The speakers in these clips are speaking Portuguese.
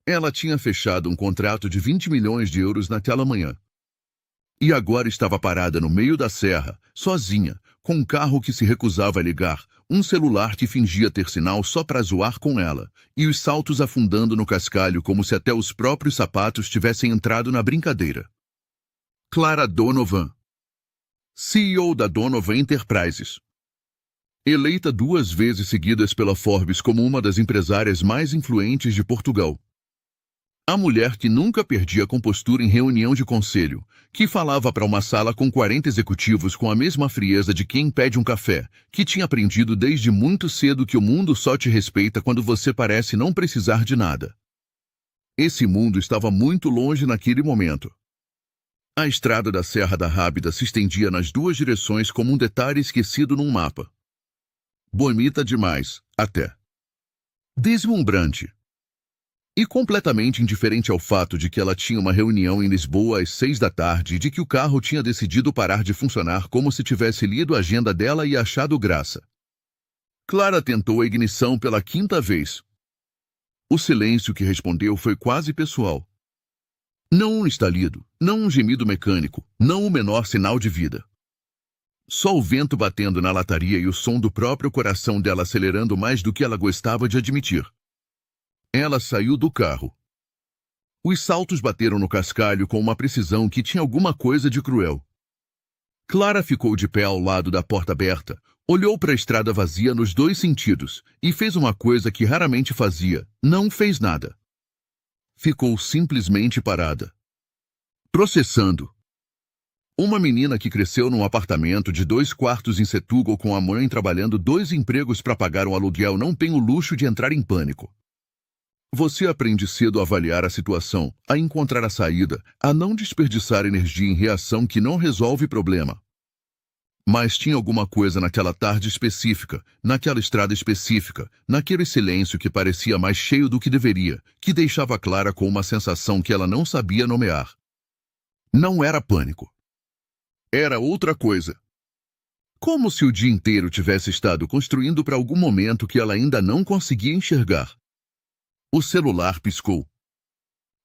Ela tinha fechado um contrato de 20 milhões de euros naquela manhã. E agora estava parada no meio da serra, sozinha, com um carro que se recusava a ligar, um celular que fingia ter sinal só para zoar com ela, e os saltos afundando no cascalho como se até os próprios sapatos tivessem entrado na brincadeira. Clara Donovan, CEO da Donovan Enterprises. Eleita 2 vezes seguidas pela Forbes como uma das empresárias mais influentes de Portugal. A mulher que nunca perdia a compostura em reunião de conselho, que falava para uma sala com 40 executivos com a mesma frieza de quem pede um café, que tinha aprendido desde muito cedo que o mundo só te respeita quando você parece não precisar de nada. Esse mundo estava muito longe naquele momento. A estrada da Serra da Rábida se estendia nas 2 direções como um detalhe esquecido num mapa. Bonita demais, até. Deslumbrante. E completamente indiferente ao fato de que ela tinha uma reunião em Lisboa às 6 da tarde e de que o carro tinha decidido parar de funcionar como se tivesse lido a agenda dela e achado graça. Clara tentou a ignição pela 5ª vez. O silêncio que respondeu foi quase pessoal. Não um estalido, não um gemido mecânico, não o menor sinal de vida. Só o vento batendo na lataria e o som do próprio coração dela acelerando mais do que ela gostava de admitir. Ela saiu do carro. Os saltos bateram no cascalho com uma precisão que tinha alguma coisa de cruel. Clara ficou de pé ao lado da porta aberta, olhou para a estrada vazia nos 2 sentidos e fez uma coisa que raramente fazia: não fez nada. Ficou simplesmente parada. Processando. Uma menina que cresceu num apartamento de 2 quartos em Setúbal com a mãe trabalhando 2 empregos para pagar um aluguel não tem o luxo de entrar em pânico. Você aprende cedo a avaliar a situação, a encontrar a saída, a não desperdiçar energia em reação que não resolve problema. Mas tinha alguma coisa naquela tarde específica, naquela estrada específica, naquele silêncio que parecia mais cheio do que deveria, que deixava Clara com uma sensação que ela não sabia nomear. Não era pânico. Era outra coisa. Como se o dia inteiro tivesse estado construindo para algum momento que ela ainda não conseguia enxergar. O celular piscou.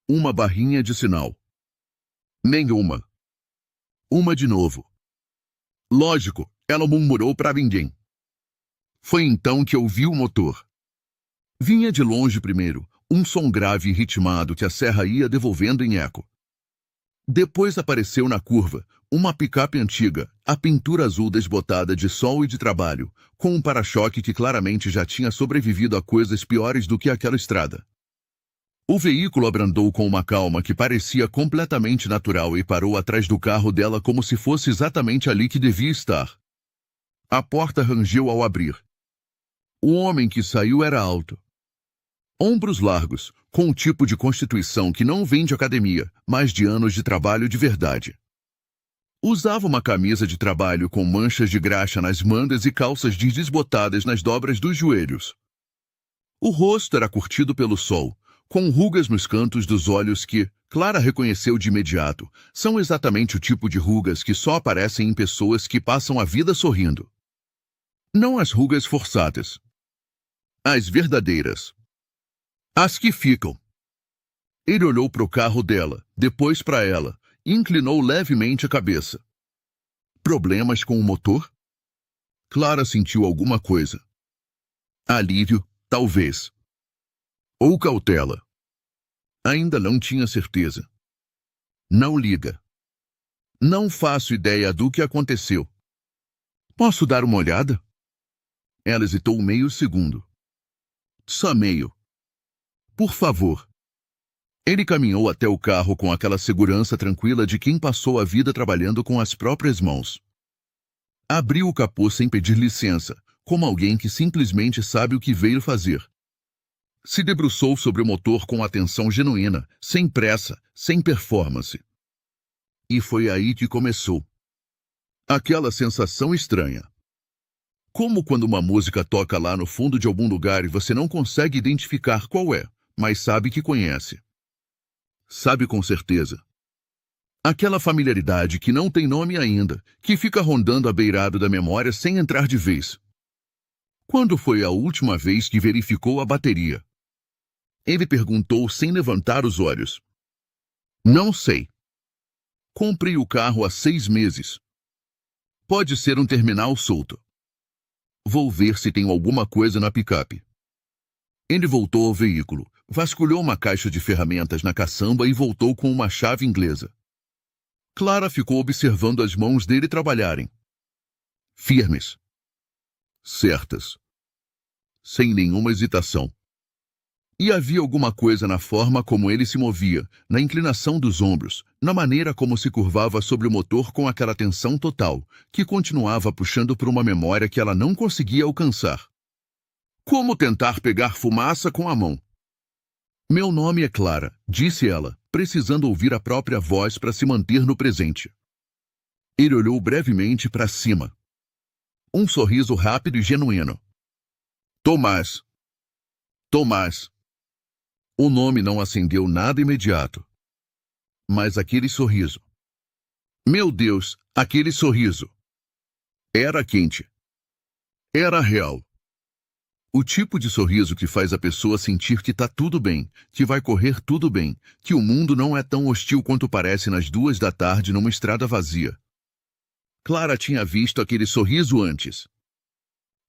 Uma barrinha de sinal. Nenhuma. Uma de novo. Lógico, ela murmurou para ninguém. Foi então que ouviu o motor. Vinha de longe primeiro, um som grave e ritmado que a serra ia devolvendo em eco. Depois apareceu na curva, uma picape antiga, a pintura azul desbotada de sol e de trabalho, com um para-choque que claramente já tinha sobrevivido a coisas piores do que aquela estrada. O veículo abrandou com uma calma que parecia completamente natural e parou atrás do carro dela como se fosse exatamente ali que devia estar. A porta rangeu ao abrir. O homem que saiu era alto. Ombros largos, com um tipo de constituição que não vem de academia, mas de anos de trabalho de verdade. Usava uma camisa de trabalho com manchas de graxa nas mangas e calças jeans desbotadas nas dobras dos joelhos. O rosto era curtido pelo sol, com rugas nos cantos dos olhos que, Clara reconheceu de imediato, são exatamente o tipo de rugas que só aparecem em pessoas que passam a vida sorrindo. Não as rugas forçadas. As verdadeiras. As que ficam. Ele olhou para o carro dela, depois para ela, e inclinou levemente a cabeça. Problemas com o motor? Clara sentiu alguma coisa. Alívio, talvez. Ou cautela. Ainda não tinha certeza. Não liga. Não faço ideia do que aconteceu. Posso dar uma olhada? Ela hesitou meio segundo. Só meio. Por favor. Ele caminhou até o carro com aquela segurança tranquila de quem passou a vida trabalhando com as próprias mãos. Abriu o capô sem pedir licença, como alguém que simplesmente sabe o que veio fazer. Se debruçou sobre o motor com atenção genuína, sem pressa, sem performance. E foi aí que começou. Aquela sensação estranha. Como quando uma música toca lá no fundo de algum lugar e você não consegue identificar qual é, mas sabe que conhece. Sabe com certeza. Aquela familiaridade que não tem nome ainda, que fica rondando a beirada da memória sem entrar de vez. Quando foi a última vez que verificou a bateria? Ele perguntou sem levantar os olhos. Não sei. Comprei o carro há 6 meses. Pode ser um terminal solto. Vou ver se tem alguma coisa na picape. Ele voltou ao veículo, vasculhou uma caixa de ferramentas na caçamba e voltou com uma chave inglesa. Clara ficou observando as mãos dele trabalharem. Firmes. Certas. Sem nenhuma hesitação. E havia alguma coisa na forma como ele se movia, na inclinação dos ombros, na maneira como se curvava sobre o motor com aquela tensão total, que continuava puxando por uma memória que ela não conseguia alcançar. Como tentar pegar fumaça com a mão? Meu nome é Clara, disse ela, precisando ouvir a própria voz para se manter no presente. Ele olhou brevemente para cima. Um sorriso rápido e genuíno. Tomás. Tomás. O nome não acendeu nada imediato. Mas aquele sorriso. Meu Deus, aquele sorriso. Era quente. Era real. O tipo de sorriso que faz a pessoa sentir que tá tudo bem, que vai correr tudo bem, que o mundo não é tão hostil quanto parece nas 2 da tarde numa estrada vazia. Clara tinha visto aquele sorriso antes.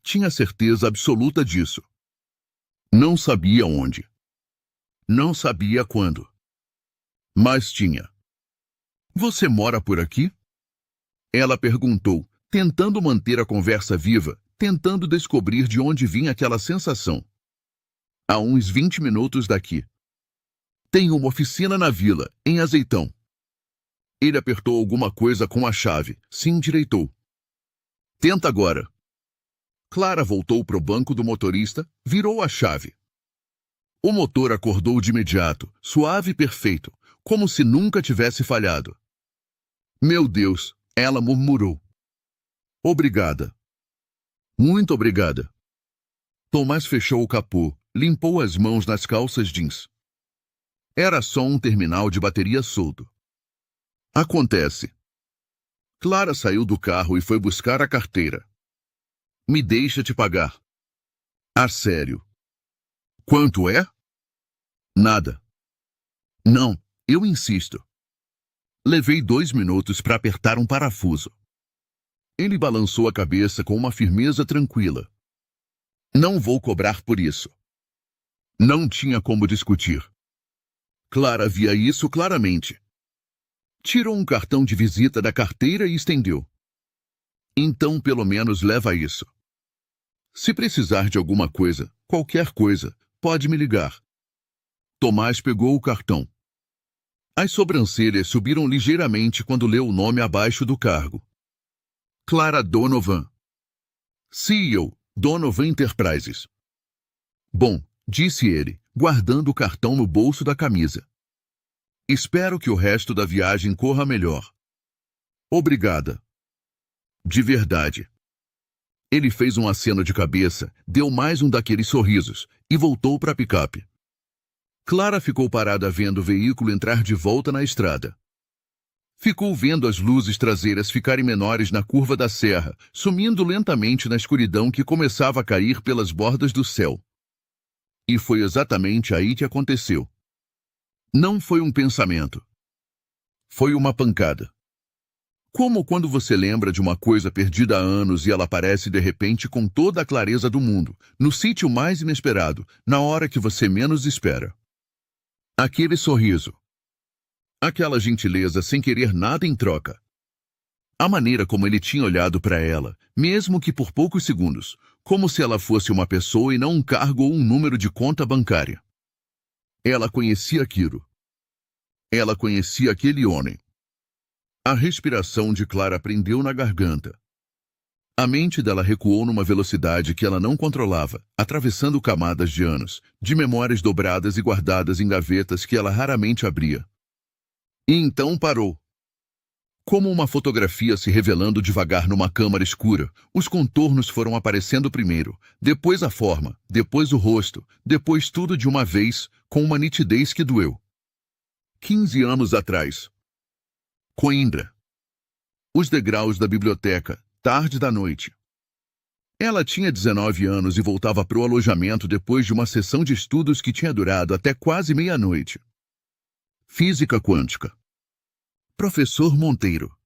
Tinha certeza absoluta disso. Não sabia onde. Não sabia quando. Mas tinha. Você mora por aqui? Ela perguntou, tentando manter a conversa viva, tentando descobrir de onde vinha aquela sensação. A uns 20 minutos daqui. Tem uma oficina na vila, em Azeitão. Ele apertou alguma coisa com a chave, se endireitou. Tenta agora. Clara voltou para o banco do motorista, virou a chave. O motor acordou de imediato, suave e perfeito, como se nunca tivesse falhado. Meu Deus, ela murmurou. Obrigada. Muito obrigada. Tomás fechou o capô, limpou as mãos nas calças jeans. Era só um terminal de bateria solto. Acontece. Clara saiu do carro e foi buscar a carteira. Me deixa te pagar. A sério. Quanto é? Nada. Não, eu insisto. Levei 2 minutos para apertar um parafuso. Ele balançou a cabeça com uma firmeza tranquila. Não vou cobrar por isso. Não tinha como discutir. Clara via isso claramente. Tirou um cartão de visita da carteira e estendeu. Então, pelo menos, leva isso. Se precisar de alguma coisa, qualquer coisa, pode me ligar. Tomás pegou o cartão. As sobrancelhas subiram ligeiramente quando leu o nome abaixo do cargo. Clara Donovan. CEO, Donovan Enterprises. Bom, disse ele, guardando o cartão no bolso da camisa. Espero que o resto da viagem corra melhor. Obrigada. De verdade. Ele fez um aceno de cabeça, deu mais um daqueles sorrisos e voltou para a picape. Clara ficou parada vendo o veículo entrar de volta na estrada. Ficou vendo as luzes traseiras ficarem menores na curva da serra, sumindo lentamente na escuridão que começava a cair pelas bordas do céu. E foi exatamente aí que aconteceu. Não foi um pensamento. Foi uma pancada. Como quando você lembra de uma coisa perdida há anos e ela aparece de repente com toda a clareza do mundo, no sítio mais inesperado, na hora que você menos espera. Aquele sorriso. Aquela gentileza sem querer nada em troca. A maneira como ele tinha olhado para ela, mesmo que por poucos segundos, como se ela fosse uma pessoa e não um cargo ou um número de conta bancária. Ela conhecia aquilo. Ela conhecia aquele homem. A respiração de Clara prendeu na garganta. A mente dela recuou numa velocidade que ela não controlava, atravessando camadas de anos, de memórias dobradas e guardadas em gavetas que ela raramente abria. E então parou. Como uma fotografia se revelando devagar numa câmara escura, os contornos foram aparecendo primeiro, depois a forma, depois o rosto, depois tudo de uma vez, com uma nitidez que doeu. 15 anos atrás. Coimbra. Os degraus da biblioteca, tarde da noite. Ela tinha 19 anos e voltava para o alojamento depois de uma sessão de estudos que tinha durado até quase meia-noite. Física quântica. Professor Monteiro.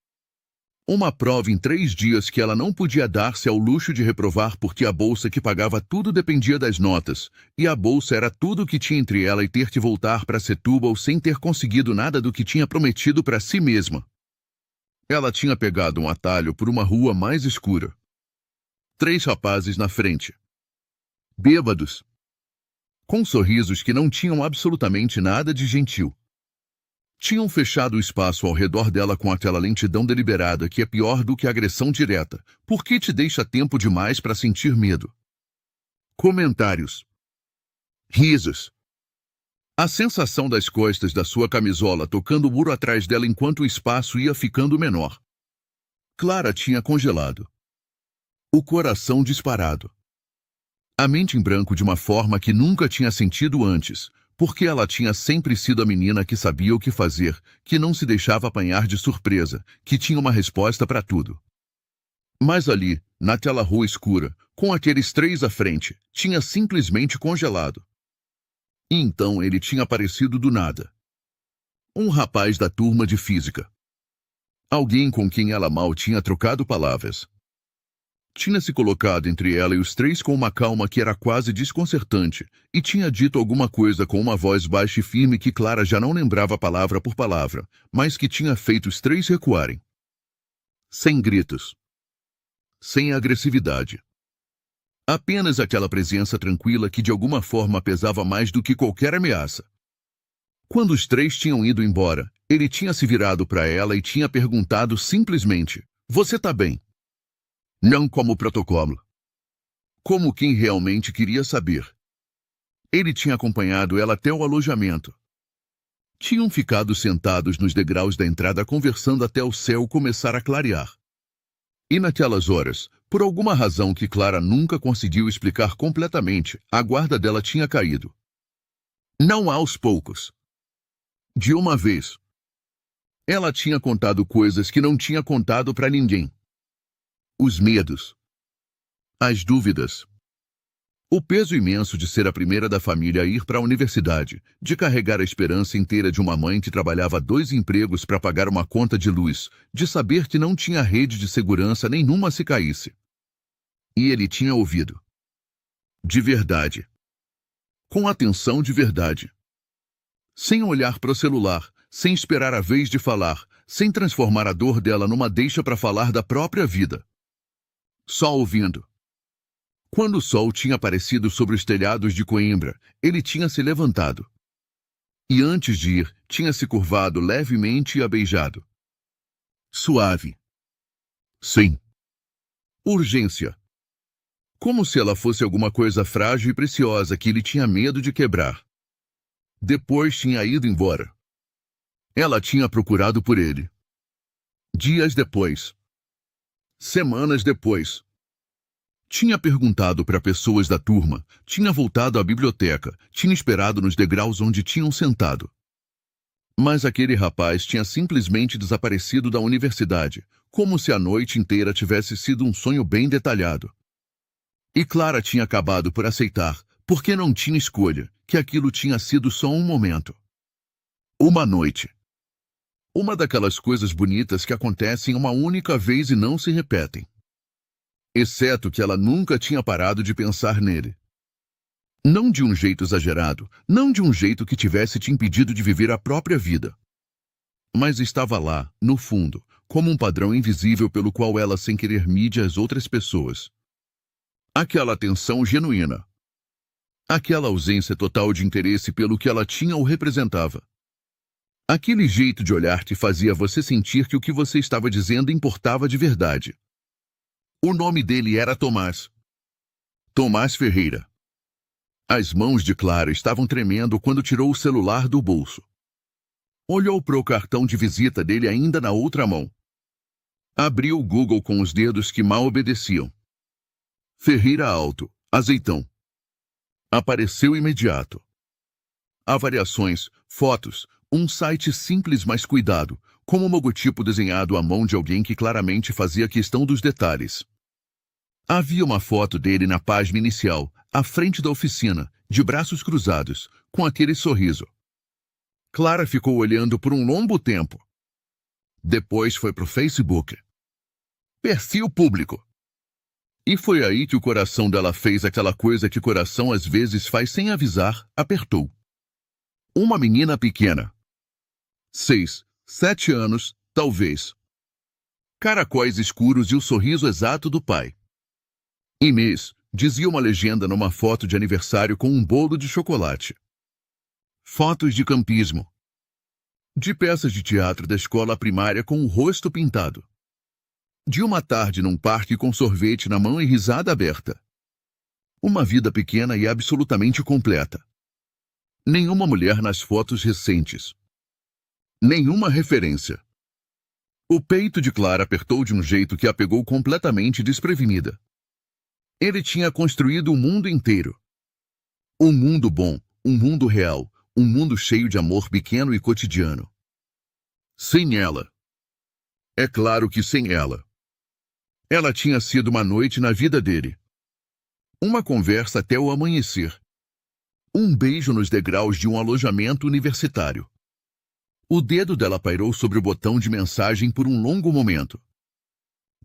Uma prova em 3 dias que ela não podia dar-se ao luxo de reprovar porque a bolsa que pagava tudo dependia das notas, e a bolsa era tudo o que tinha entre ela e ter que voltar para Setúbal sem ter conseguido nada do que tinha prometido para si mesma. Ela tinha pegado um atalho por uma rua mais escura. 3 rapazes na frente. Bêbados. Com sorrisos que não tinham absolutamente nada de gentil. Tinham fechado o espaço ao redor dela com aquela lentidão deliberada que é pior do que a agressão direta, porque te deixa tempo demais para sentir medo. Comentários. Risos. A sensação das costas da sua camisola tocando o muro atrás dela enquanto o espaço ia ficando menor. Clara tinha congelado. O coração disparado. A mente em branco de uma forma que nunca tinha sentido antes, porque ela tinha sempre sido a menina que sabia o que fazer, que não se deixava apanhar de surpresa, que tinha uma resposta para tudo. Mas ali, naquela rua escura, com aqueles 3 à frente, tinha simplesmente congelado. E então ele tinha aparecido do nada. Um rapaz da turma de física. Alguém com quem ela mal tinha trocado palavras. Tinha se colocado entre ela e os 3 com uma calma que era quase desconcertante, e tinha dito alguma coisa com uma voz baixa e firme que Clara já não lembrava palavra por palavra, mas que tinha feito os 3 recuarem. Sem gritos. Sem agressividade. Apenas aquela presença tranquila que de alguma forma pesava mais do que qualquer ameaça. Quando os 3 tinham ido embora, ele tinha se virado para ela e tinha perguntado simplesmente: "Você tá bem?" Não como protocolo. Como quem realmente queria saber. Ele tinha acompanhado ela até o alojamento. Tinham ficado sentados nos degraus da entrada conversando até o céu começar a clarear. E naquelas horas, por alguma razão que Clara nunca conseguiu explicar completamente, a guarda dela tinha caído. Não aos poucos. De uma vez. Ela tinha contado coisas que não tinha contado para ninguém. Os medos. As dúvidas. O peso imenso de ser a primeira da família a ir para a universidade, de carregar a esperança inteira de uma mãe que trabalhava 2 empregos para pagar uma conta de luz, de saber que não tinha rede de segurança nenhuma se caísse. E ele tinha ouvido. De verdade. Com atenção de verdade. Sem olhar para o celular, sem esperar a vez de falar, sem transformar a dor dela numa deixa para falar da própria vida. Só ouvindo. Quando o sol tinha aparecido sobre os telhados de Coimbra, ele tinha se levantado. E antes de ir, tinha se curvado levemente e a beijado. Suave. Sim. Urgência. Como se ela fosse alguma coisa frágil e preciosa que ele tinha medo de quebrar. Depois tinha ido embora. Ela tinha procurado por ele. Dias depois. Semanas depois. Tinha perguntado para pessoas da turma, tinha voltado à biblioteca, tinha esperado nos degraus onde tinham sentado. Mas aquele rapaz tinha simplesmente desaparecido da universidade, como se a noite inteira tivesse sido um sonho bem detalhado. E Clara tinha acabado por aceitar, porque não tinha escolha, que aquilo tinha sido só um momento. Uma noite. Uma daquelas coisas bonitas que acontecem uma única vez e não se repetem. Exceto que ela nunca tinha parado de pensar nele. Não de um jeito exagerado, não de um jeito que tivesse te impedido de viver a própria vida. Mas estava lá, no fundo, como um padrão invisível pelo qual ela sem querer mide as outras pessoas. Aquela atenção genuína. Aquela ausência total de interesse pelo que ela tinha ou representava. Aquele jeito de olhar que fazia você sentir que o que você estava dizendo importava de verdade. O nome dele era Tomás. Tomás Ferreira. As mãos de Clara estavam tremendo quando tirou o celular do bolso. Olhou para o cartão de visita dele ainda na outra mão. Abriu o Google com os dedos que mal obedeciam. Ferreira Alto, Azeitão. Apareceu imediato. Avaliações, fotos, um site simples mas cuidado, com um logotipo desenhado à mão de alguém que claramente fazia questão dos detalhes. Havia uma foto dele na página inicial, à frente da oficina, de braços cruzados, com aquele sorriso. Clara ficou olhando por um longo tempo. Depois foi pro Facebook. Perfil público. E foi aí que o coração dela fez aquela coisa que coração às vezes faz sem avisar, apertou. Uma menina pequena. 6, 7 anos, talvez. Caracóis escuros e o sorriso exato do pai. Inês, dizia uma legenda numa foto de aniversário com um bolo de chocolate. Fotos de campismo. De peças de teatro da escola primária com o rosto pintado. De uma tarde num parque com sorvete na mão e risada aberta. Uma vida pequena e absolutamente completa. Nenhuma mulher nas fotos recentes. Nenhuma referência. O peito de Clara apertou de um jeito que a pegou completamente desprevenida. Ele tinha construído o mundo inteiro. Um mundo bom, um mundo real, um mundo cheio de amor pequeno e cotidiano. Sem ela. É claro que sem ela. Ela tinha sido uma noite na vida dele. Uma conversa até o amanhecer. Um beijo nos degraus de um alojamento universitário. O dedo dela pairou sobre o botão de mensagem por um longo momento.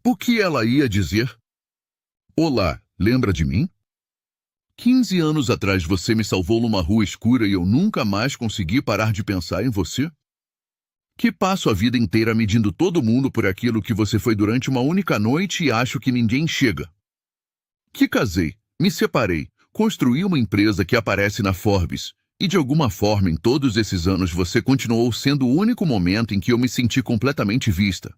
O que ela ia dizer? Olá, lembra de mim? 15 anos atrás você me salvou numa rua escura e eu nunca mais consegui parar de pensar em você? Que passo a vida inteira medindo todo mundo por aquilo que você foi durante uma única noite e acho que ninguém chega. Que casei, me separei, construí uma empresa que aparece na Forbes, e de alguma forma em todos esses anos você continuou sendo o único momento em que eu me senti completamente vista.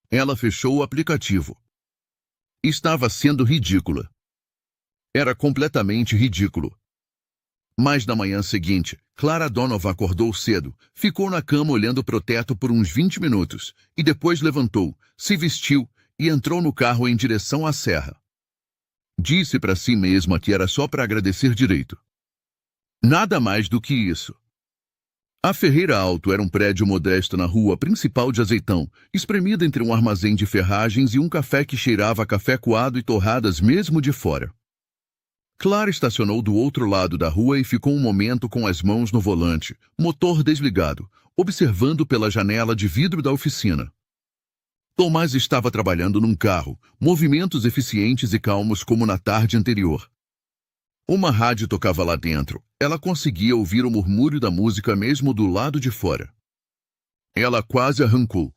Ela fechou o aplicativo. Estava sendo ridícula. Era completamente ridículo. Mas na manhã seguinte, Clara Donovan acordou cedo, ficou na cama olhando pro teto por uns 20 minutos, e depois levantou, se vestiu e entrou no carro em direção à serra. Disse para si mesma que era só para agradecer direito. Nada mais do que isso. A Ferreira Alto era um prédio modesto na rua principal de Azeitão, espremido entre um armazém de ferragens e um café que cheirava a café coado e torradas mesmo de fora. Clara estacionou do outro lado da rua e ficou um momento com as mãos no volante, motor desligado, observando pela janela de vidro da oficina. Tomás estava trabalhando num carro, movimentos eficientes e calmos como na tarde anterior. Uma rádio tocava lá dentro. Ela conseguia ouvir o murmúrio da música mesmo do lado de fora. Ela quase arrancou.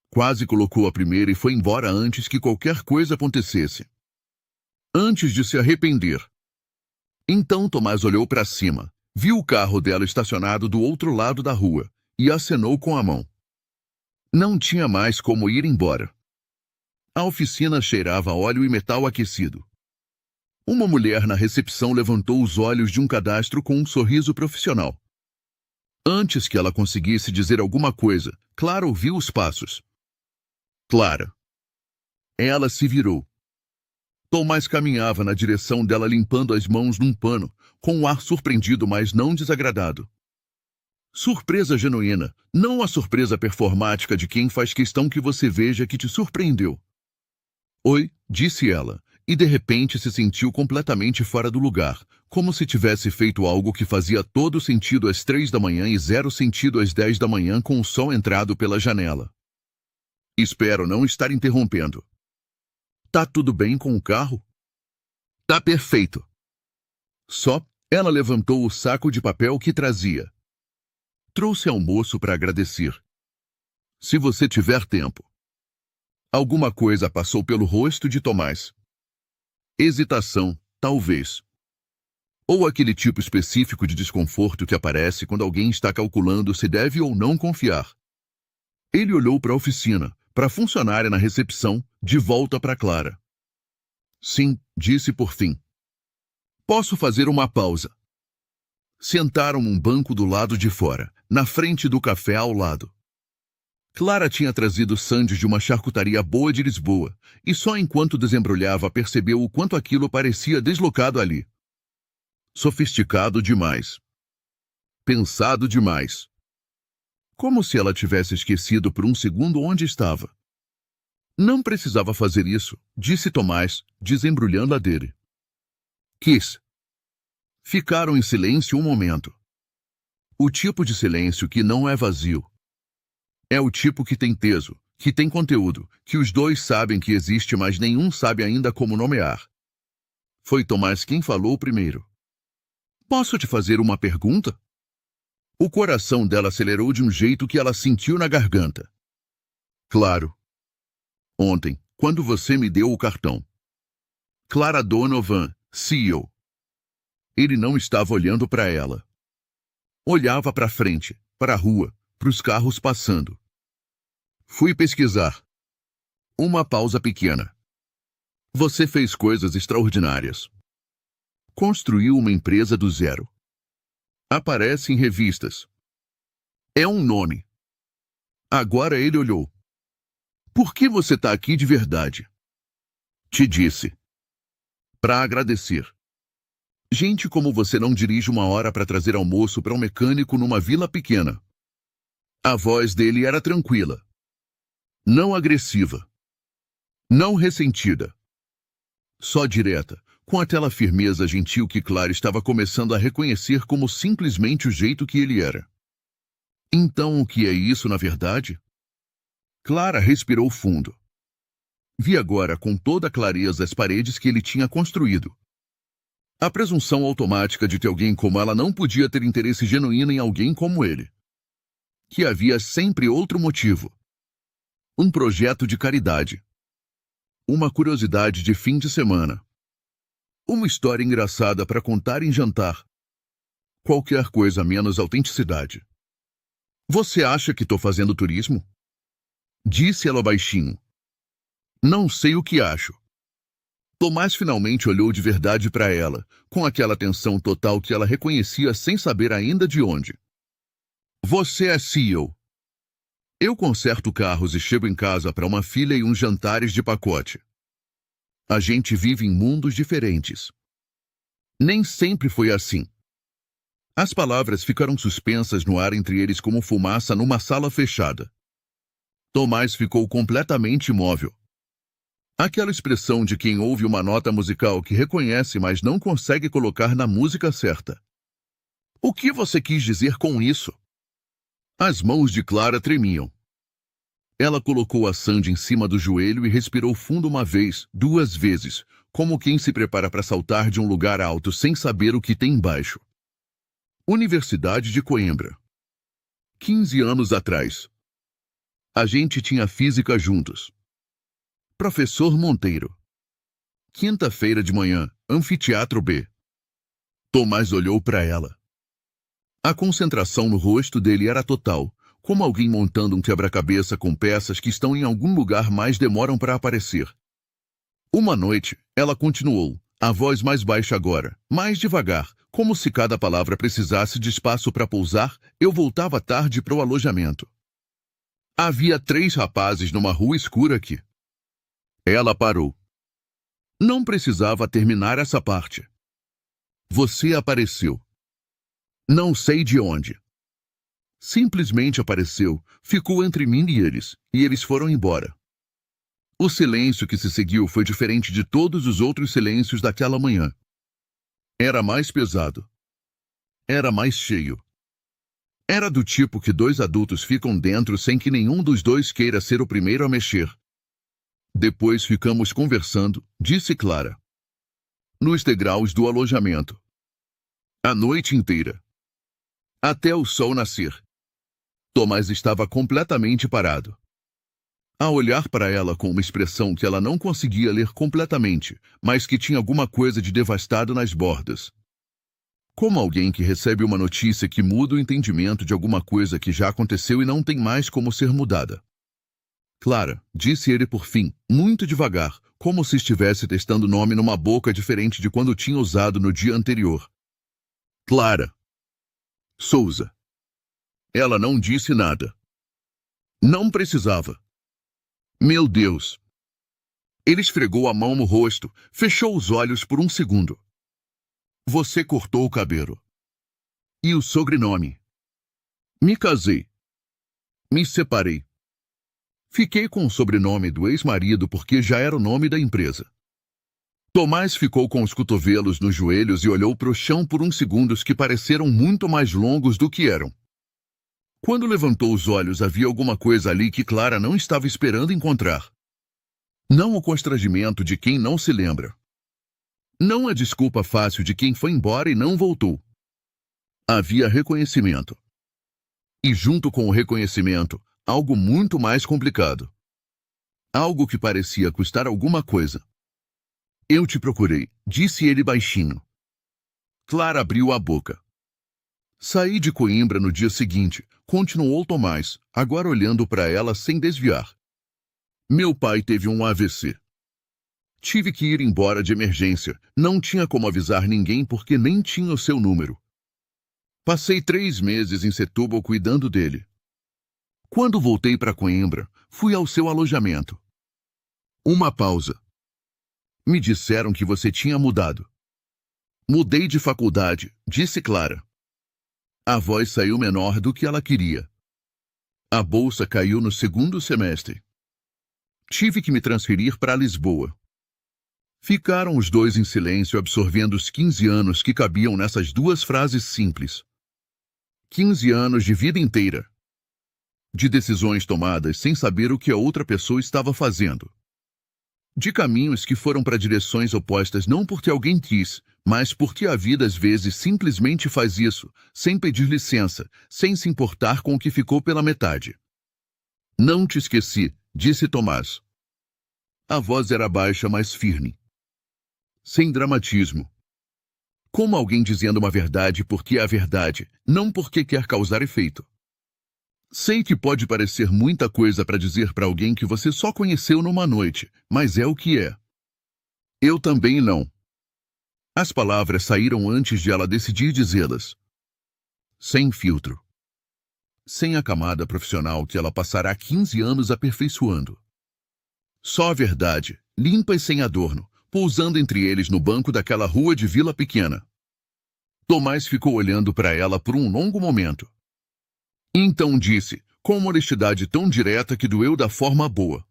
Quase colocou a primeira e foi embora antes que qualquer coisa acontecesse. Antes de se arrepender. Então Tomás olhou para cima, viu o carro dela estacionado do outro lado da rua, e acenou com a mão. Não tinha mais como ir embora. A oficina cheirava a óleo e metal aquecido. Uma mulher na recepção levantou os olhos de um cadastro com um sorriso profissional. Antes que ela conseguisse dizer alguma coisa, Clara ouviu os passos. Clara. Ela se virou. Tomás caminhava na direção dela limpando as mãos num pano, com um ar surpreendido, mas não desagradado. Surpresa genuína, não a surpresa performática de quem faz questão que você veja que te surpreendeu. Oi, disse ela, e de repente se sentiu completamente fora do lugar, como se tivesse feito algo que fazia todo sentido às 3 da manhã e 0 sentido às 10 da manhã com o sol entrado pela janela. Espero não estar interrompendo. Tá tudo bem com o carro? Tá perfeito. Só, ela levantou o saco de papel que trazia. Trouxe almoço para agradecer. Se você tiver tempo. Alguma coisa passou pelo rosto de Tomás. Hesitação, talvez. Ou aquele tipo específico de desconforto que aparece quando alguém está calculando se deve ou não confiar. Ele olhou para a oficina, para a funcionária na recepção, de volta para Clara. Sim, disse por fim. Posso fazer uma pausa. Sentaram num banco do lado de fora, na frente do café ao lado. Clara tinha trazido sandes de uma charcutaria boa de Lisboa, e só enquanto desembrulhava percebeu o quanto aquilo parecia deslocado ali. Sofisticado demais. Pensado demais. Como se ela tivesse esquecido por um segundo onde estava. Não precisava fazer isso, disse Tomás, desembrulhando a dele. Quis. Ficaram em silêncio um momento. O tipo de silêncio que não é vazio. É o tipo que tem peso, que tem conteúdo, que os dois sabem que existe, mas nenhum sabe ainda como nomear. Foi Tomás quem falou primeiro. Posso te fazer uma pergunta? O coração dela acelerou de um jeito que ela sentiu na garganta. Claro. Ontem, quando você me deu o cartão. Clara Donovan, CEO. Ele não estava olhando para ela. Olhava para frente, para a rua, para os carros passando. Fui pesquisar. Uma pausa pequena. Você fez coisas extraordinárias. Construiu uma empresa do zero. Aparece em revistas. É um nome. Agora ele olhou. Por que você está aqui de verdade? Te disse. Para agradecer. Gente como você não dirige uma hora para trazer almoço para um mecânico numa vila pequena. A voz dele era tranquila. Não agressiva. Não ressentida. Só direta, com aquela firmeza gentil que Clara estava começando a reconhecer como simplesmente o jeito que ele era. Então o que é isso na verdade? Clara respirou fundo. Vi agora com toda a clareza as paredes que ele tinha construído. A presunção automática de ter alguém como ela não podia ter interesse genuíno em alguém como ele. Que havia sempre outro motivo. Um projeto de caridade. Uma curiosidade de fim de semana. Uma história engraçada para contar em jantar. Qualquer coisa menos autenticidade. Você acha que estou fazendo turismo? Disse ela baixinho. Não sei o que acho. Tomás finalmente olhou de verdade para ela, com aquela atenção total que ela reconhecia sem saber ainda de onde. Você é CEO. Eu conserto carros e chego em casa para uma filha e uns jantares de pacote. A gente vive em mundos diferentes. Nem sempre foi assim. As palavras ficaram suspensas no ar entre eles como fumaça numa sala fechada. Tomás ficou completamente imóvel. Aquela expressão de quem ouve uma nota musical que reconhece, mas não consegue colocar na música certa. O que você quis dizer com isso? As mãos de Clara tremiam. Ela colocou a Sandy em cima do joelho e respirou fundo uma vez, duas vezes, como quem se prepara para saltar de um lugar alto sem saber o que tem embaixo. Universidade de Coimbra. 15 anos atrás. A gente tinha física juntos. Professor Monteiro. Quinta-feira de manhã, Anfiteatro B. Tomás olhou para ela. A concentração no rosto dele era total, como alguém montando um quebra-cabeça com peças que estão em algum lugar mas demoram para aparecer. Uma noite, ela continuou, a voz mais baixa agora, mais devagar, como se cada palavra precisasse de espaço para pousar, eu voltava tarde para o alojamento. Havia 3 rapazes numa rua escura aqui. Ela parou. Não precisava terminar essa parte. Você apareceu. Não sei de onde. Simplesmente apareceu, ficou entre mim e eles foram embora. O silêncio que se seguiu foi diferente de todos os outros silêncios daquela manhã. Era mais pesado. Era mais cheio. Era do tipo que 2 adultos ficam dentro sem que nenhum dos dois queira ser o primeiro a mexer. Depois ficamos conversando, disse Clara. Nos degraus do alojamento. A noite inteira. Até o sol nascer. Tomás estava completamente parado. A olhar para ela com uma expressão que ela não conseguia ler completamente, mas que tinha alguma coisa de devastado nas bordas. Como alguém que recebe uma notícia que muda o entendimento de alguma coisa que já aconteceu e não tem mais como ser mudada. Clara, disse ele por fim, muito devagar, como se estivesse testando o nome numa boca diferente de quando tinha usado no dia anterior. Clara. Souza. Ela não disse nada. Não precisava. Meu Deus. Ele esfregou a mão no rosto, fechou os olhos por um segundo. Você cortou o cabelo. E o sobrenome? Me casei. Me separei. Fiquei com o sobrenome do ex-marido porque já era o nome da empresa. Tomás ficou com os cotovelos nos joelhos e olhou para o chão por uns segundos que pareceram muito mais longos do que eram. Quando levantou os olhos, havia alguma coisa ali que Clara não estava esperando encontrar. Não o constrangimento de quem não se lembra. Não a desculpa fácil de quem foi embora e não voltou. Havia reconhecimento. E junto com o reconhecimento, algo muito mais complicado. Algo que parecia custar alguma coisa. Eu te procurei, disse ele baixinho. Clara abriu a boca. Saí de Coimbra no dia seguinte, continuou Tomás, agora olhando para ela sem desviar. Meu pai teve um AVC. Tive que ir embora de emergência, não tinha como avisar ninguém porque nem tinha o seu número. Passei 3 meses em Setúbal cuidando dele. Quando voltei para Coimbra, fui ao seu alojamento. Uma pausa. Me disseram que você tinha mudado. Mudei de faculdade, disse Clara. A voz saiu menor do que ela queria. A bolsa caiu no 2º semestre. Tive que me transferir para Lisboa. Ficaram os dois em silêncio, absorvendo os 15 anos que cabiam nessas 2 frases simples. 15 anos de vida inteira. De decisões tomadas sem saber o que a outra pessoa estava fazendo. De caminhos que foram para direções opostas não porque alguém quis, mas porque a vida às vezes simplesmente faz isso, sem pedir licença, sem se importar com o que ficou pela metade. Não te esqueci, disse Tomás. A voz era baixa, mas firme. Sem dramatismo. Como alguém dizendo uma verdade porque é a verdade, não porque quer causar efeito. Sei que pode parecer muita coisa para dizer para alguém que você só conheceu numa noite, mas é o que é. Eu também não. As palavras saíram antes de ela decidir dizê-las. Sem filtro. Sem a camada profissional que ela passará 15 anos aperfeiçoando. Só a verdade, limpa e sem adorno, pousando entre eles no banco daquela rua de vila pequena. Tomás ficou olhando para ela por um longo momento. Então disse, com uma honestidade tão direta que doeu da forma boa.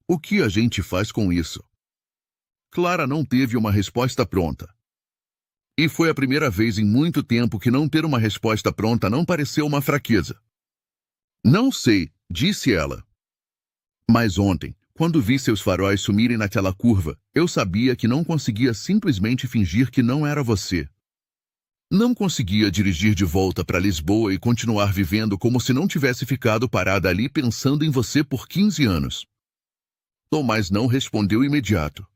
O que a gente faz com isso? Clara não teve uma resposta pronta. E foi a primeira vez em muito tempo que não ter uma resposta pronta não pareceu uma fraqueza. Não sei, disse ela. Mas ontem, quando vi seus faróis sumirem naquela curva, eu sabia que não conseguia simplesmente fingir que não era você. Não conseguia dirigir de volta para Lisboa e continuar vivendo como se não tivesse ficado parada ali pensando em você por 15 anos. Tomás não respondeu imediato.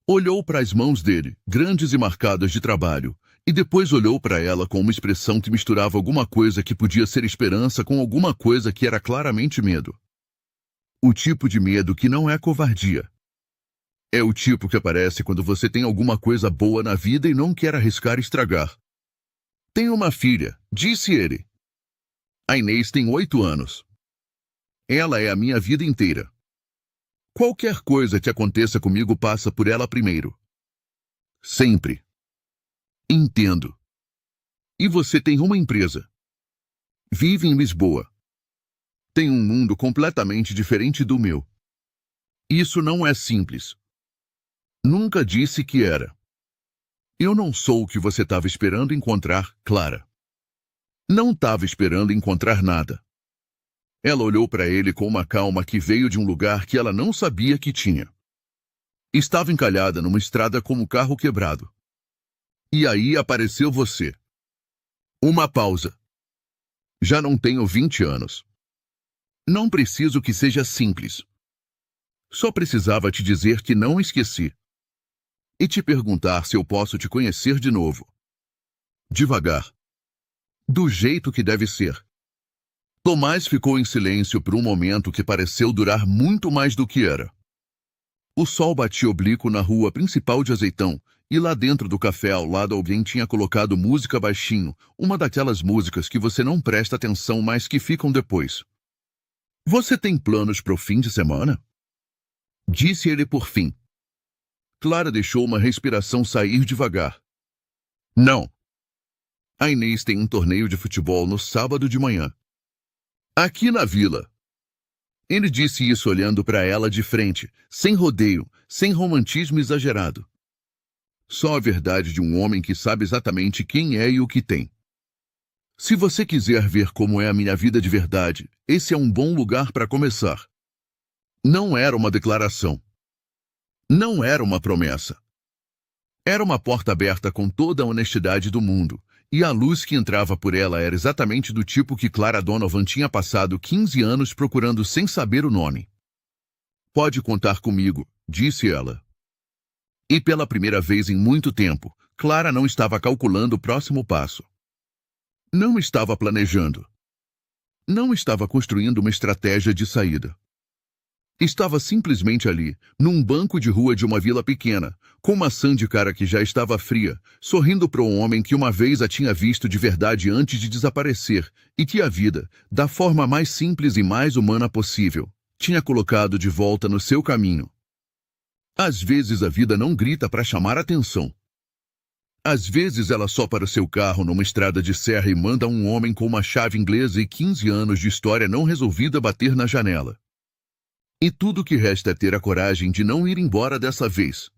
Olhou para as mãos dele, grandes e marcadas de trabalho, e depois olhou para ela com uma expressão que misturava alguma coisa que podia ser esperança com alguma coisa que era claramente medo. O tipo de medo que não é covardia. É o tipo que aparece quando você tem alguma coisa boa na vida e não quer arriscar estragar. Tenho uma filha, disse ele. A Inês tem 8 anos. Ela é a minha vida inteira. Qualquer coisa que aconteça comigo passa por ela primeiro. Sempre. Entendo. E você tem uma empresa. Vive em Lisboa. Tem um mundo completamente diferente do meu. Isso não é simples. Nunca disse que era. Eu não sou o que você estava esperando encontrar, Clara. Não estava esperando encontrar nada. Ela olhou para ele com uma calma que veio de um lugar que ela não sabia que tinha. Estava encalhada numa estrada com o carro quebrado. E aí apareceu você. Uma pausa. Já não tenho 20 anos. Não preciso que seja simples. Só precisava te dizer que não esqueci. E te perguntar se eu posso te conhecer de novo. Devagar. Do jeito que deve ser. Tomás ficou em silêncio por um momento que pareceu durar muito mais do que era. O sol batia oblíquo na rua principal de Azeitão, e lá dentro do café ao lado alguém tinha colocado música baixinho, uma daquelas músicas que você não presta atenção, mas que ficam depois. Você tem planos para o fim de semana? Disse ele por fim. Clara deixou uma respiração sair devagar. Não. A Inês tem um torneio de futebol no sábado de manhã. Aqui na vila. Ele disse isso olhando para ela de frente, sem rodeio, sem romantismo exagerado. Só a verdade de um homem que sabe exatamente quem é e o que tem. Se você quiser ver como é a minha vida de verdade, esse é um bom lugar para começar. Não era uma declaração. Não era uma promessa. Era uma porta aberta com toda a honestidade do mundo, e a luz que entrava por ela era exatamente do tipo que Clara Donovan tinha passado 15 anos procurando sem saber o nome. Pode contar comigo, disse ela. E pela primeira vez em muito tempo, Clara não estava calculando o próximo passo. Não estava planejando. Não estava construindo uma estratégia de saída. Estava simplesmente ali, num banco de rua de uma vila pequena, com maçã de cara que já estava fria, sorrindo para um homem que uma vez a tinha visto de verdade antes de desaparecer, e que a vida, da forma mais simples e mais humana possível, tinha colocado de volta no seu caminho. Às vezes a vida não grita para chamar atenção. Às vezes ela só para o seu carro numa estrada de serra e manda um homem com uma chave inglesa e 15 anos de história não resolvida bater na janela. E tudo o que resta é ter a coragem de não ir embora dessa vez.